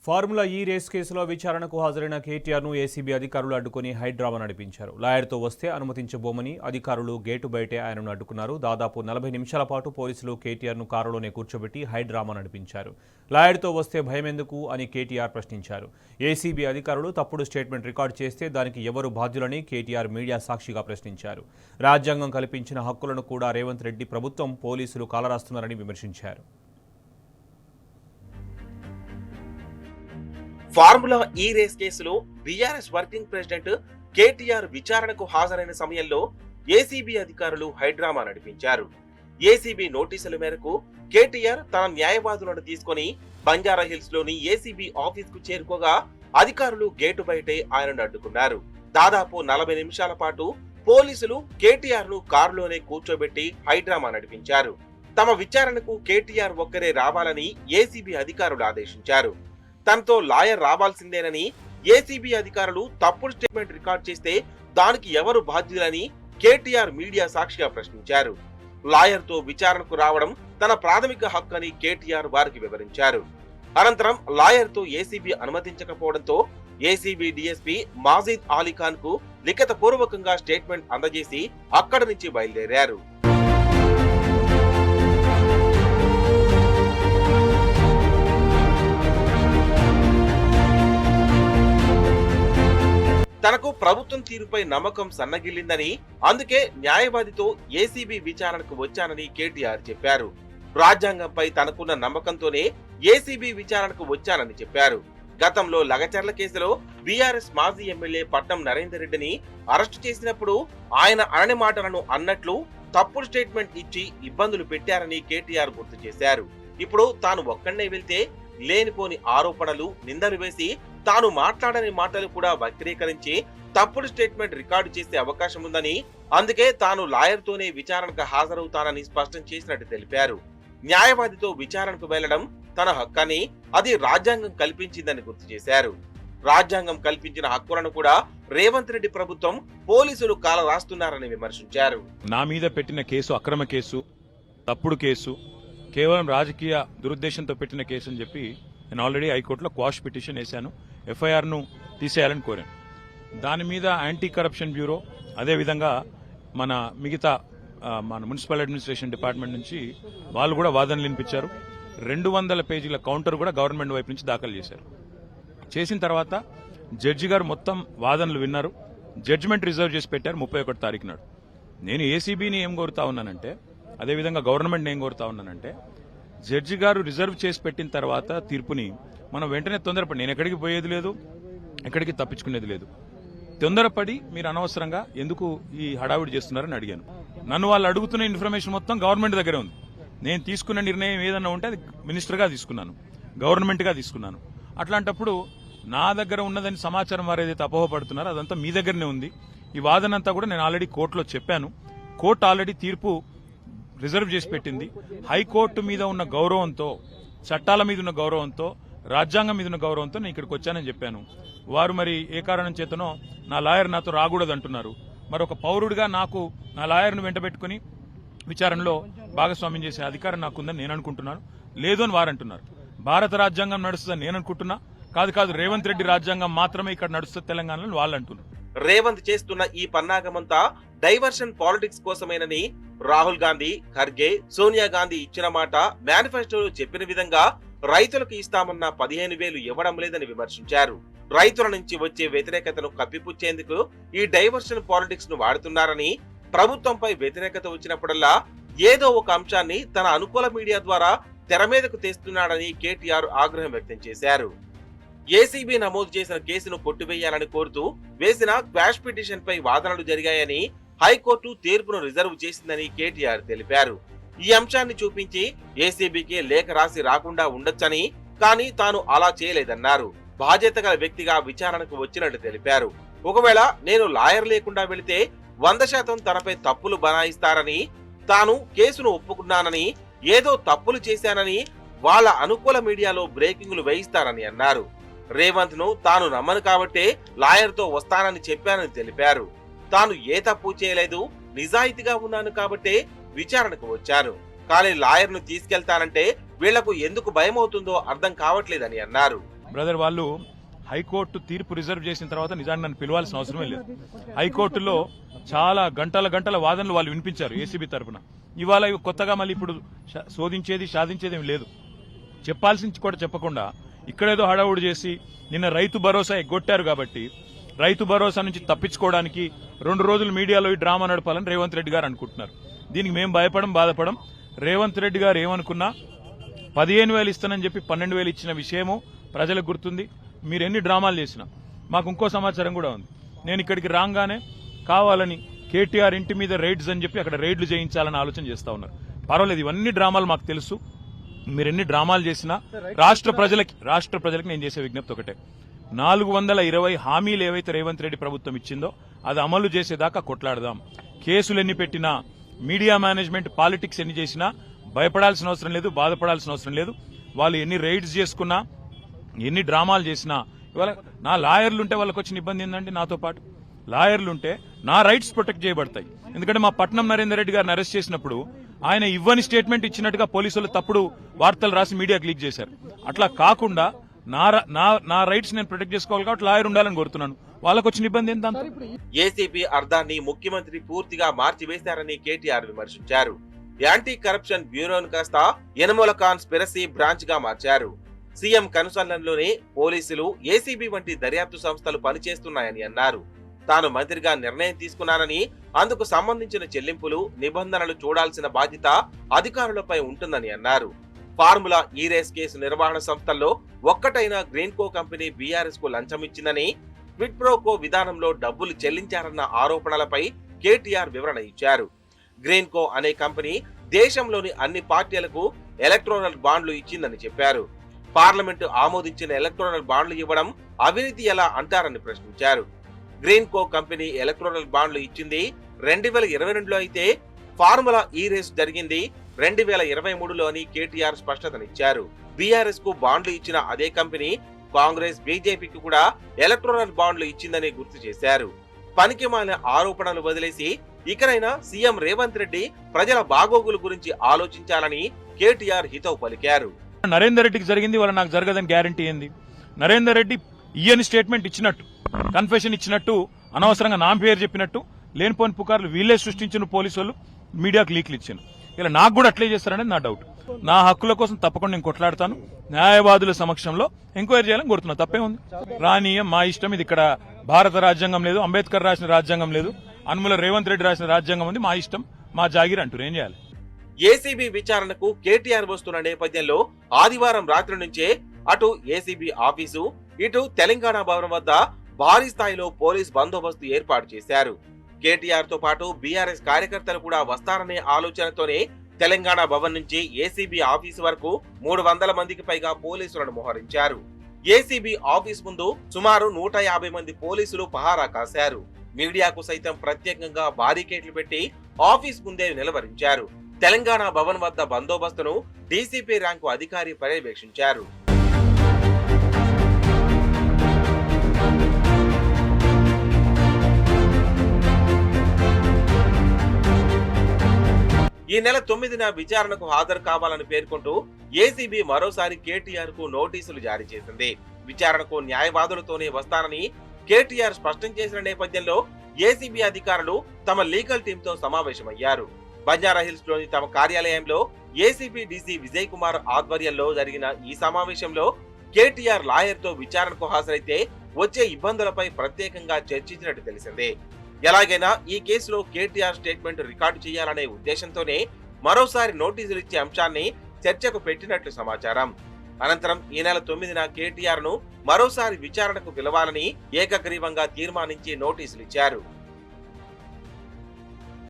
Formula ఈ race కేసులో విచారణకు హాజరైన కేటీఆర్ను ఏసీబీ అధికారులు అడ్డుకుని హైడ్రామా నడిపించారు. లాయర్తో వస్తే అనుమతించబోమని అధికారులు గేటు బయటే ఆయనను అడ్డుకున్నారు. దాదాపు 40 నిమిషాల పాటు పోలీసులు కేటీఆర్ను కారులోనే కూర్చోబెట్టి హైడ్రామా నడిపించారు. లాయర్తో వస్తే భయమెందుకు అని కేటీఆర్ ప్రశ్నించారు. ఏసీబీ అధికారులు తప్పుడు స్టేట్మెంట్ రికార్డు చేస్తే దానికి ఎవరు బాధ్యులని కేటీఆర్ మీడియా సాక్షిగా ప్రశ్నించారు. రాజ్యాంగం కల్పించిన హక్కులను కూడా రేవంత్ రెడ్డి ప్రభుత్వం పోలీసులు కాలరాస్తున్నారని విమర్శించారు. ఫార్ములా ఈ రేస్ కేసులో బీఆర్ఎస్ వర్కింగ్ ప్రెసిడెంట్ కేటీఆర్ విచారణకు హాజరైన సమయంలో ఏసీబీ అధికారులు హైడ్రామా నడిపించారు. ఏసీబీ నోటీసుల మేరకు కేటీఆర్ తన న్యాయవాదులను తీసుకుని బంజారాహిల్స్ లోని ఏసీబీ ఆఫీస్ కు చేరుకోగా అధికారులు గేటు బయటే ఆయనను అడ్డుకున్నారు. దాదాపు 40 నిమిషాల పాటు పోలీసులు కేటీఆర్ ను కారులోనే కూర్చోబెట్టి హైడ్రామా నడిపించారు. తమ విచారణకు కేటీఆర్ ఒక్కరే రావాలని ఏసీబీ అధికారులు ఆదేశించారు. తనతో లాయర్ రావాల్సిందేనని ఏసీబీ అధికారులు తప్పుడు స్టేట్మెంట్ రికార్డ్ చేస్తే దానికి ఎవరు బాధ్యులని కేటీఆర్ మీడియా సాక్షిగా ప్రశ్నించారు. లాయర్ తో విచారణకు రావడం తన ప్రాథమిక హక్కు అని కేటీఆర్ వారికి వివరించారు. అనంతరం లాయర్ తో ఏసీబీ అనుమతించకపోవడంతో ఏసీబీ డీఎస్పీ మాజిద్ అలీఖాన్ కు లిఖిత పూర్వకంగా స్టేట్మెంట్ అందజేసి అక్కడి నుంచి బయలుదేరారు. తనకు ప్రభుత్వం తీరుపై నమ్మకం సన్నగిల్లిందని, అందుకే న్యాయవాదితో ఏసీబీ విచారణకు వచ్చానని కేటీఆర్ చెప్పారు. రాజ్యాంగంపై తనకున్న నమ్మకంతోనే ఏసీబీ విచారణకు వచ్చానని చెప్పారు. గతంలో లగచర్ల కేసులో బీఆర్ఎస్ మాజీ ఎమ్మెల్యే పట్నం నరేందర్ రెడ్డిని అరెస్టు చేసినప్పుడు ఆయన అనని మాటలను అన్నట్లు తప్పుడు స్టేట్మెంట్ ఇచ్చి ఇబ్బందులు పెట్టారని కేటీఆర్ గుర్తు చేశారు. ఇప్పుడు తాను ఒక్కడే వెళ్తే లేనిపోని ఆరోపణలు, నిందలు వేసి తాను మాట్లాడని మాటలు కూడా వక్రీకరించి తప్పుడు స్టేట్మెంట్ రికార్డు చేసే అవకాశం ఉందని, అందుకే తాను లాయర్ తోనే విచారణకు హాజరవుతానని స్పష్టం చేసినట్టు తెలిపారు. న్యాయవాదితో విచారణకు వెళ్లడం తన హక్కని, అది రాజ్యాంగం కల్పించిందని గుర్తు చేశారు. రాజ్యాంగం కల్పించిన హక్కులను కూడా రేవంత్ రెడ్డి ప్రభుత్వం పోలీసులు కాల రాస్తున్నారని విమర్శించారు. నా మీద పెట్టిన కేసు అక్రమ కేసు, తప్పుడు కేసు, కేవలం రాజకీయ దురుద్దేశంతో పెట్టిన కేసు అని చెప్పి నేను ఆల్రెడీ హైకోర్టులో క్వాష్ పిటిషన్ వేశాను. ఎఫ్ఐఆర్ను తీసేయాలని కోరాను. దాని మీద యాంటీ కరప్షన్ బ్యూరో, అదేవిధంగా మన మిగతా మన మున్సిపల్ అడ్మినిస్ట్రేషన్ డిపార్ట్మెంట్ నుంచి వాళ్ళు కూడా వాదనలు వినిపించారు. 200 పేజీల కౌంటర్ కూడా గవర్నమెంట్ వైపు నుంచి దాఖలు చేశారు. చేసిన తర్వాత జడ్జి గారు మొత్తం వాదనలు విన్నారు. జడ్జిమెంట్ రిజర్వ్ చేసి పెట్టారు 31 తారీఖు నాడు. నేను ఏసీబీని ఏం కోరుతా ఉన్నానంటే, అదేవిధంగా గవర్నమెంట్ ఏం కోరుతా ఉన్నానంటే, జడ్జి గారు రిజర్వ్ చేసి పెట్టిన తర్వాత తీర్పుని మనం వెంటనే తొందరపడి, నేను ఎక్కడికి పోయేది లేదు, ఎక్కడికి తప్పించుకునేది లేదు, తొందరపడి మీరు అనవసరంగా ఎందుకు ఈ హడావిడి చేస్తున్నారని అడిగాను. నన్ను వాళ్ళు అడుగుతున్న ఇన్ఫర్మేషన్ మొత్తం గవర్నమెంట్ దగ్గరే ఉంది. నేను తీసుకున్న నిర్ణయం ఏదన్నా ఉంటే అది మినిస్టర్గా తీసుకున్నాను, గవర్నమెంట్గా తీసుకున్నాను. అట్లాంటప్పుడు నా దగ్గర ఉన్నదని సమాచారం వారు ఏదైతే అపోహపడుతున్నారో అదంతా మీ దగ్గరనే ఉంది. ఈ వాదన అంతా కూడా నేను ఆల్రెడీ కోర్టులో చెప్పాను. కోర్టు ఆల్రెడీ తీర్పు రిజర్వ్ చేసి పెట్టింది. హైకోర్టు మీద ఉన్న గౌరవంతో, చట్టాల మీద ఉన్న గౌరవంతో, రాజ్యాంగం మీద ఉన్న గౌరవంతో నేను ఇక్కడికి వచ్చానని చెప్పాను. వారు మరి ఏ కారణం చేతనో నా లాయర్ నాతో రాకూడదు అంటున్నారు. మరొక పౌరుడిగా నాకు నా లాయర్ను వెంటబెట్టుకుని విచారణలో భాగస్వామ్యం చేసే అధికారం నాకుందని నేను అనుకుంటున్నాను. లేదు అని వారు అంటున్నారు. భారత రాజ్యాంగం నడుస్తుందని నేను అనుకుంటున్నా. కాదు, రేవంత్ రెడ్డి రాజ్యాంగం మాత్రమే ఇక్కడ నడుస్తుంది తెలంగాణలో వాళ్ళు అంటున్నారు. రేవంత్ చేస్తున్న ఈ పన్నాగమంతా డైవర్షన్ పాలిటిక్స్ కోసమేనని రాహుల్ గాంధీ, ఖర్గే, సోనియా గాంధీ ఇచ్చిన మాట, మేనిఫెస్టోలో చెప్పిన విధంగా రైతులకు ఇస్తామన్న 15,000 ఇవ్వడం లేదని విమర్శించారు. రైతుల నుంచి వచ్చే వ్యతిరేకతను కప్పిపుచ్చేందుకు ఈ డైవర్షన్ పాలిటిక్స్ ను వాడుతున్నారని, ప్రభుత్వంపై వ్యతిరేకత వచ్చినప్పుడల్లా ఏదో ఒక అంశాన్ని తన అనుకూల మీడియా ద్వారా తెర మీదకు తెస్తున్నాడని కేటీఆర్ ఆగ్రహం వ్యక్తం చేశారు. ఏసీబీ నమోదు చేసిన కేసును కొట్టివేయాలని కోరుతూ వేసిన క్వాష్ పిటిషన్ పై వాదనలు జరిగాయని, హైకోర్టు తీర్పును రిజర్వ్ చేసిందని కేటీఆర్ తెలిపారు. ఈ అంశాన్ని చూపించి ఏసీబీకి లేఖ రాసి రాకుండా ఉండొచ్చని, కానీ తాను అలా చేయలేదన్నారు. బాధ్యత గల వ్యక్తిగా విచారణకు వచ్చినట్టు తెలిపారు. ఒకవేళ నేను లాయర్ లేకుండా వెళితే 100% తనపై తప్పులు బనాయిస్తారని, తాను కేసును ఒప్పుకున్నానని, ఏదో తప్పులు చేశానని వాళ్ళ అనుకూల మీడియాలో బ్రేకింగ్లు వేయిస్తారని అన్నారు. రేవంత్ ను తాను నమ్మను కాబట్టే లాయర్ తో వస్తానని చెప్పానని తెలిపారు. తాను ఏ తప్పు చేయలేదు, నిజాయితీగా ఉన్నాను కాబట్టే విచారణకు వచ్చాను. కానీ లాయర్ ను తీసుకెళ్తానంటే వీళ్లకు ఎందుకు భయం అవుతుందో అర్థం కావట్లేదని అన్నారు. బ్రదర్ వాళ్ళు హైకోర్టు తీర్పు రిజర్వ్ చేసిన తర్వాత నిజాన్ని నన్ను పిలవాల్సిన అవసరమే లేదు. హైకోర్టులో చాలా గంటల వాదనలు వాళ్ళు వినిపించారు ఏసీబీ తరఫున. ఇవాళ కొత్తగా మళ్ళీ ఇప్పుడు శోధించేది సాధించేది ఏమి లేదు. చెప్పాల్సింది కూడా చెప్పకుండా ఇక్కడేదో హడావుడి చేసి నిన్న రైతు భరోసా ఎగ్గొట్టారు కాబట్టి రైతు భరోసా నుంచి తప్పించుకోవడానికి 2 రోజులు మీడియాలో ఈ డ్రామా నడపాలని రేవంత్ రెడ్డి గారు అనుకుంటున్నారు. దీనికి మేము బాధపడం. రేవంత్ రెడ్డి గారు ఏమనుకున్నా 15,000 ఇస్తానని చెప్పి 12,000 ఇచ్చిన విషయము ప్రజలకు గుర్తుంది. మీరు ఎన్ని డ్రామాలు చేసినా మాకు ఇంకో సమాచారం కూడా ఉంది. నేను ఇక్కడికి రాగానే కావాలని కేటీఆర్ ఇంటి మీద రైడ్స్ అని చెప్పి అక్కడ రైడ్లు చేయించాలని ఆలోచన చేస్తా ఉన్నారు. పర్వాలేదు, ఇవన్నీ డ్రామాలు మాకు తెలుసు. మీరు ఎన్ని డ్రామాలు చేసినా రాష్ట్ర ప్రజలకి నేను చేసే విజ్ఞప్తి ఒకటే, 420 హామీలు ఏవైతే రేవంత్ రెడ్డి ప్రభుత్వం ఇచ్చిందో అది అమలు చేసేదాకా కొట్లాడదాం. కేసులు ఎన్ని పెట్టినా, మీడియా మేనేజ్మెంట్ పాలిటిక్స్ ఎన్ని చేసినా భయపడాల్సిన అవసరం లేదు, బాధపడాల్సిన అవసరం లేదు. వాళ్ళు ఎన్ని రైడ్స్ చేసుకున్నా, ఎన్ని డ్రామాలు చేసినా, ఇవాళ నా లాయర్లుంటే వాళ్ళకి వచ్చిన ఇబ్బంది ఏంటంటే, నాతో పాటు లాయర్లుంటే నా రైట్స్ ప్రొటెక్ట్ చేయబడతాయి. ఎందుకంటే మా పట్నం నరేందర్ రెడ్డి గారిని అరెస్ట్ చేసినప్పుడు ఆయన ఇవ్వని స్టేట్మెంట్ ఇచ్చినట్టుగా పోలీసులు తప్పుడు వార్తలు రాసి మీడియాకి లీక్ చేశారు. అట్లా కాకుండా నా రైట్స్ నేను ప్రొటెక్ట్ చేసుకోవాలి కాబట్టి లాయర్ ఉండాలని కోరుతున్నాను. వాళ్ళకు వచ్చిన ఇబ్బంది ఏంటంటే, ఏసీబీ అర్థాన్ని ముఖ్యమంత్రి పూర్తిగా మార్చివేశారని కేటీఆర్ విమర్శించారు. యాంటీ కరప్షన్ బ్యూరోను కాస్త యనమల కాన్స్పిరసీ బ్రాంచ్ గా మార్చారు. సీఎం కనుసన్నల్లోనే పోలీసులు, ఏసీబీ వంటి దర్యాప్తు సంస్థలు పనిచేస్తున్నాయని అన్నారు. తాను మంత్రిగా నిర్ణయం తీసుకున్నానని అందుకు సంబంధించిన చెల్లింపులు, నిబంధనలు చూడాల్సిన బాధ్యత అధికారులపై ఉంటుందని అన్నారు. ఫార్ములా ఈ రేస్ కేసు నిర్వహణ సంస్థల్లో ఒక్కటైన గ్రీన్కో కంపెనీ బీఆర్ఎస్ కు లంచం ఇచ్చిందని, క్విడ్ ప్రోకో విధానంలో డబ్బులు చెల్లించారన్న ఆరోపణలపై కేటీఆర్ వివరణ ఇచ్చారు. గ్రీన్కో అనే కంపెనీ దేశంలోని అన్ని పార్టీలకు ఎలక్టోరల్ బాండ్లు ఇచ్చిందని చెప్పారు. పార్లమెంటు ఆమోదించిన ఎలక్టోరల్ బాండ్లు ఇవ్వడం అవినీతి ఎలా అంటారని ప్రశ్నించారు. గ్రీన్కో కంపెనీ ఎలక్టోరల్ బాండ్లు ఇచ్చింది 2022లో అయితే ఫార్ములా ఈ రేస్ జరిగింది 2023లో అని కేటీఆర్ స్పష్టతనిచ్చారు. బీఆర్ఎస్ కు బాండ్లు ఇచ్చిన అదే కంపెనీ కాంగ్రెస్, బీజేపీకి కూడా ఎలక్టోరల్ బాండ్లు ఇచ్చిందని గుర్తు చేశారు. పనికిమాలిన ఆరోపణలు వదిలేసి ఇకనైనా సీఎం రేవంత్ రెడ్డి ప్రజల బాగోగుల గురించి ఆలోచించాలని కేటీఆర్ హితవు పలికారు. నరేందర్ రెడ్డికి జరిగింది వాళ్ళ నాకు జరగదని గ్యారంటీ ఏంది? నరేందర్ రెడ్డి ఇయ్యని స్టేట్మెంట్ ఇచ్చినట్టు, కన్ఫెషన్ ఇచ్చినట్టు, అనవసరంగా నా పేరు చెప్పినట్టు లేనిపోని పుకార్లు వీళ్ళే సృష్టించిన పోలీసు వాళ్ళు మీడియాకు లీక్లు ఇచ్చాను. ఇలా నాకు కూడా అట్లే చేస్తారనేది నా డౌట్. నా హక్కుల కోసం తప్పకుండా నేను కొట్లాడతాను. న్యాయవాదుల సమక్షంలో ఎంక్వైరీ చేయాలని కోరుతున్నా. తప్పే ఉంది? రానీయం, మా ఇష్టం. ఇది ఇక్కడ భారత రాజ్యాంగం లేదు, అంబేద్కర్ రాసిన రాజ్యాంగం లేదు, అనుముల రేవంత్ రెడ్డి రాసిన రాజ్యాంగం ఉంది. మా ఇష్టం, మా జాగీర్ అంటారు. ఏం చేయాలి? ఏసీబీ విచారణకు కేటీఆర్ వస్తున్న నేపథ్యంలో ఆదివారం రాత్రి నుంచే అటు ఏసీబీ ఆఫీసు, ఇటు తెలంగాణ భవన్ వద్ద భారీ స్థాయిలో పోలీస్ బందోబస్తు ఏర్పాటు చేశారు. కేటీఆర్ తో పాటు బీఆర్ఎస్ కార్యకర్తలు కూడా వస్తారనే ఆలోచనతోనే తెలంగాణ భవన్ నుంచి ఏసీబీ ఆఫీసు వరకు 300 మందికి పైగా పోలీసులను మోహరించారు. ఏసీబీ ఆఫీస్ ముందు సుమారు 150 మంది పోలీసులు పహారా కాశారు. మీడియాకు సైతం ప్రత్యేకంగా బారికేడ్లు పెట్టి ఆఫీస్ ముందే నిలవరించారు. తెలంగాణ భవన్ వద్ద బందోబస్తును డీసీపీ ర్యాంకు అధికారి పర్యవేక్షించారు. ఈ నెల 9న విచారణకు హాజరు కావాలని పేర్కొంటూ ఏసీబీ మరోసారి కేటీఆర్ కు నోటీసులు జారీ చేసింది. విచారణకు న్యాయవాదులతోనే వస్తానని కేటీఆర్ స్పష్టం చేసిన నేపథ్యంలో ఏసీబీ అధికారులు తమ లీగల్ టీమ్ తో సమావేశమయ్యారు. బంజారాహిల్స్ లోని తమ కార్యాలయంలో ఏసీబీ డీసీ విజయ్ కుమార్ ఆధ్వర్యంలో జరిగిన ఈ సమావేశంలో కేటీఆర్ లాయర్ తో విచారణకు హాజరైతే వచ్చే ఇబ్బందులపై ప్రత్యేకంగా చర్చించినట్టు తెలిసింది. ఎలాగైనా ఈ కేసులో కేటీఆర్ స్టేట్మెంట్ రికార్డు చేయాలనే ఉద్దేశంతోనే మరోసారి నోటీసులు ఇచ్చే అంశాన్ని చర్చకు పెట్టినట్లు సమాచారం. అనంతరం ఈ నెల 9న కేటీఆర్ ను మరోసారి విచారణకు పిలవాలని ఏకగ్రీవంగా తీర్మానించి నోటీసులు ఇచ్చారు.